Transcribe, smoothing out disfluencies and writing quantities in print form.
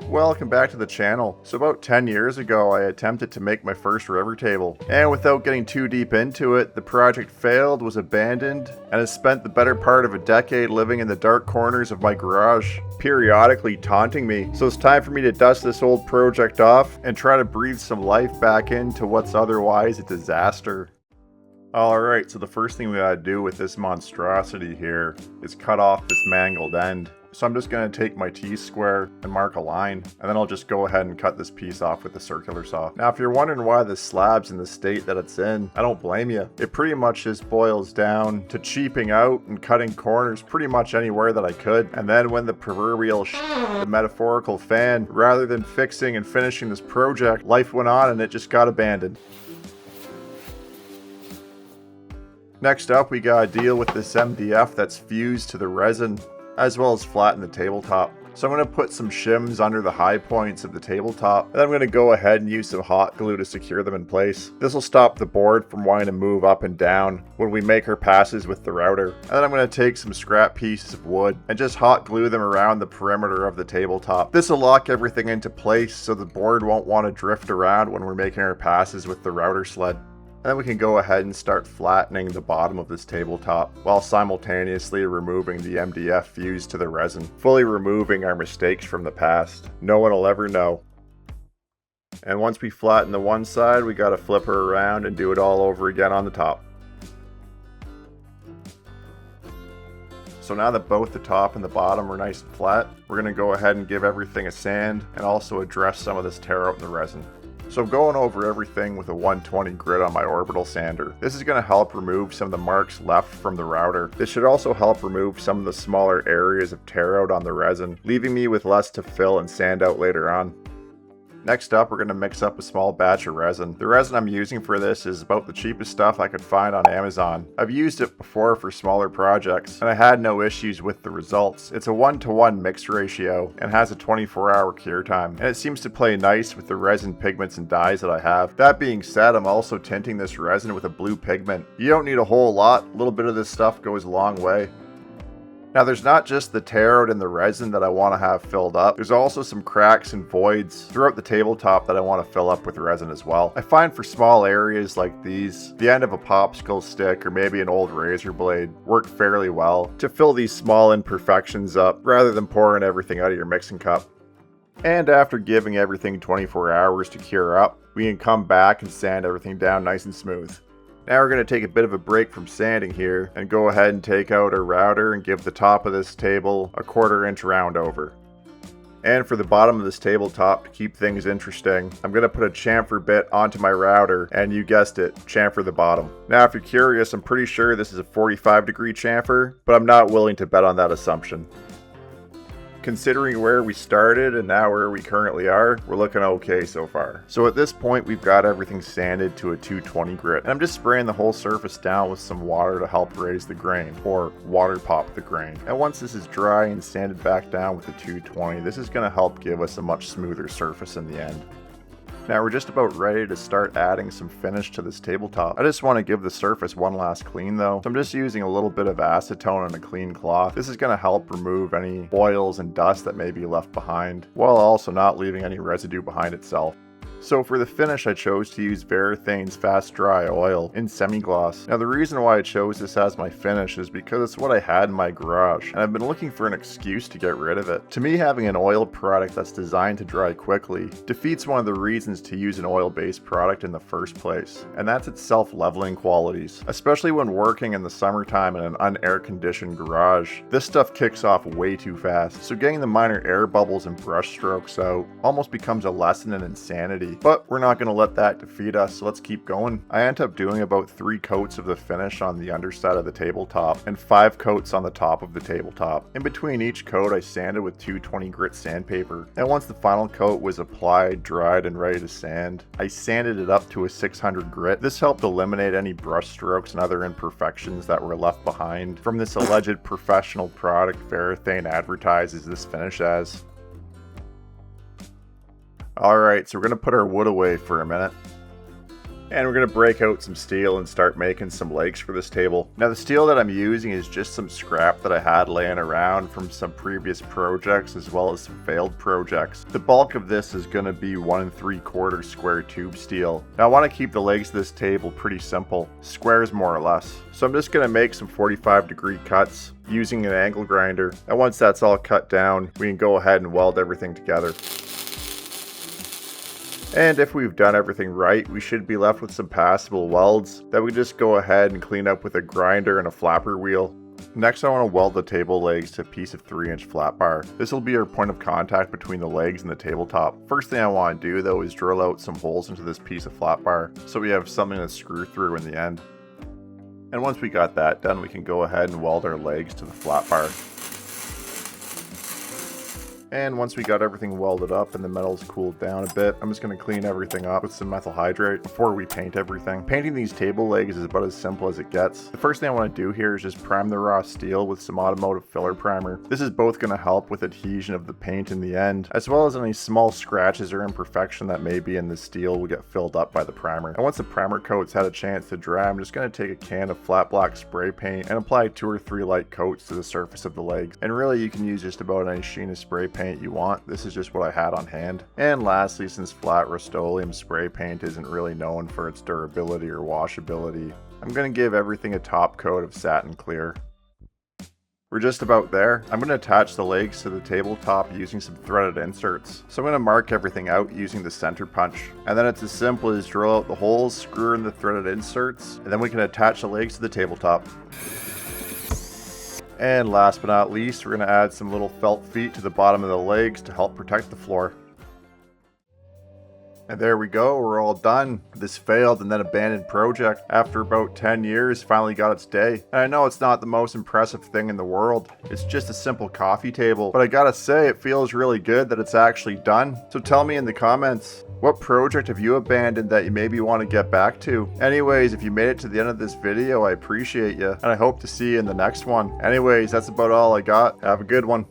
Welcome back to the channel. So about 10 years ago I attempted to make my first river table, and without getting too deep into it, the project failed, was abandoned, and has spent the better part of a decade living in the dark corners of my garage, periodically taunting me. So it's time for me to dust this old project off and try to breathe some life back into what's otherwise a disaster. Alright, so the first thing we gotta do with this monstrosity here is cut off this mangled end. So I'm just going to take my T-square and mark a line, and then I'll just go ahead and cut this piece off with the circular saw. Now if you're wondering why this slab's in the state that it's in, I don't blame you. It pretty much just boils down to cheaping out and cutting corners pretty much anywhere that I could. And then when the proverbial the metaphorical fan, rather than fixing and finishing this project, life went on and it just got abandoned. Next up, we gotta deal with this MDF that's fused to the resin, as well as flatten the tabletop. So I'm going to put some shims under the high points of the tabletop, and then I'm going to go ahead and use some hot glue to secure them in place. This will stop the board from wanting to move up and down when we make our passes with the router. And then I'm going to take some scrap pieces of wood and just hot glue them around the perimeter of the tabletop. This will lock everything into place so the board won't want to drift around when we're making our passes with the router sled. And then we can go ahead and start flattening the bottom of this tabletop while simultaneously removing the MDF fused to the resin, fully removing our mistakes from the past. No one will ever know. And once we flatten the one side, we gotta flip her around and do it all over again on the top. So now that both the top and the bottom are nice and flat, we're gonna go ahead and give everything a sand and also address some of this tear out in the resin. So I'm going over everything with a 120 grit on my orbital sander. This is going to help remove some of the marks left from the router. This should also help remove some of the smaller areas of tear out on the resin, leaving me with less to fill and sand out later on. Next up, we're going to mix up a small batch of resin. The resin I'm using for this is about the cheapest stuff I could find on Amazon. I've used it before for smaller projects, and I had no issues with the results. It's a 1-to-1 mix ratio, and has a 24-hour cure time, and it seems to play nice with the resin pigments and dyes that I have. That being said, I'm also tinting this resin with a blue pigment. You don't need a whole lot, a little bit of this stuff goes a long way. Now there's not just the tear out in the resin that I want to have filled up, there's also some cracks and voids throughout the tabletop that I want to fill up with resin as well. I find for small areas like these, the end of a popsicle stick or maybe an old razor blade work fairly well to fill these small imperfections up rather than pouring everything out of your mixing cup. And after giving everything 24 hours to cure up, we can come back and sand everything down nice and smooth. Now we're going to take a bit of a break from sanding here and go ahead and take out our router and give the top of this table a 1/4 inch round over. And for the bottom of this tabletop, to keep things interesting, I'm going to put a chamfer bit onto my router, and you guessed it, chamfer the bottom. Now if you're curious, I'm pretty sure this is a 45-degree chamfer, but I'm not willing to bet on that assumption. Considering where we started and now where we currently are, we're looking okay so far. So at this point, we've got everything sanded to a 220 grit. And I'm just spraying the whole surface down with some water to help raise the grain, or water pop the grain. And once this is dry and sanded back down with the 220, this is going to help give us a much smoother surface in the end. Now we're just about ready to start adding some finish to this tabletop. I just want to give the surface one last clean though, so I'm just using a little bit of acetone and a clean cloth. This is going to help remove any oils and dust that may be left behind, while also not leaving any residue behind itself. So for the finish, I chose to use Varathane's Fast Dry Oil in semi-gloss. Now the reason why I chose this as my finish is because it's what I had in my garage, and I've been looking for an excuse to get rid of it. To me, having an oil product that's designed to dry quickly defeats one of the reasons to use an oil-based product in the first place, and that's its self-leveling qualities. Especially when working in the summertime in an unair-conditioned garage, this stuff kicks off way too fast, so getting the minor air bubbles and brush strokes out almost becomes a lesson in insanity. But we're not going to let that defeat us, so let's keep going. I end up doing about 3 coats of the finish on the underside of the tabletop and 5 coats on the top of the tabletop. In between each coat, I sanded with 220 grit sandpaper. And once the final coat was applied, dried, and ready to sand, I sanded it up to a 600 grit. This helped eliminate any brush strokes and other imperfections that were left behind from this alleged professional product Varathane advertises this finish as. Alright, so we're going to put our wood away for a minute. And we're going to break out some steel and start making some legs for this table. Now the steel that I'm using is just some scrap that I had laying around from some previous projects as well as some failed projects. The bulk of this is going to be 1 3/4 square tube steel. Now I want to keep the legs of this table pretty simple, squares more or less. So I'm just going to make some 45-degree cuts using an angle grinder. And once that's all cut down, we can go ahead and weld everything together. And if we've done everything right, we should be left with some passable welds that we just go ahead and clean up with a grinder and a flapper wheel. Next, I want to weld the table legs to a piece of 3-inch flat bar. This will be our point of contact between the legs and the tabletop. First thing I want to do though is drill out some holes into this piece of flat bar so we have something to screw through in the end. And once we got that done, we can go ahead and weld our legs to the flat bar. And once we got everything welded up and the metal's cooled down a bit, I'm just going to clean everything up with some methyl hydrate before we paint everything. Painting these table legs is about as simple as it gets. The first thing I want to do here is just prime the raw steel with some automotive filler primer. This is both going to help with adhesion of the paint in the end, as well as any small scratches or imperfection that may be in the steel will get filled up by the primer. And once the primer coat's had a chance to dry, I'm just going to take a can of flat black spray paint and apply 2 or 3 light coats to the surface of the legs. And really you can use just about any sheen of spray paint you want. This is just what I had on hand. And lastly, since flat Rust-Oleum spray paint isn't really known for its durability or washability, I'm going to give everything a top coat of satin clear. We're just about there. I'm going to attach the legs to the tabletop using some threaded inserts. So I'm going to mark everything out using the center punch. And then it's as simple as drill out the holes, screw in the threaded inserts, and then we can attach the legs to the tabletop. And last but not least, we're going to add some little felt feet to the bottom of the legs to help protect the floor. And there we go, we're all done. This failed and then abandoned project, after about 10 years, finally got its day. And I know it's not the most impressive thing in the world. It's just a simple coffee table. But I gotta say, it feels really good that it's actually done. So tell me in the comments, what project have you abandoned that you maybe want to get back to? Anyways, if you made it to the end of this video, I appreciate you. And I hope to see you in the next one. Anyways, that's about all I got. Have a good one.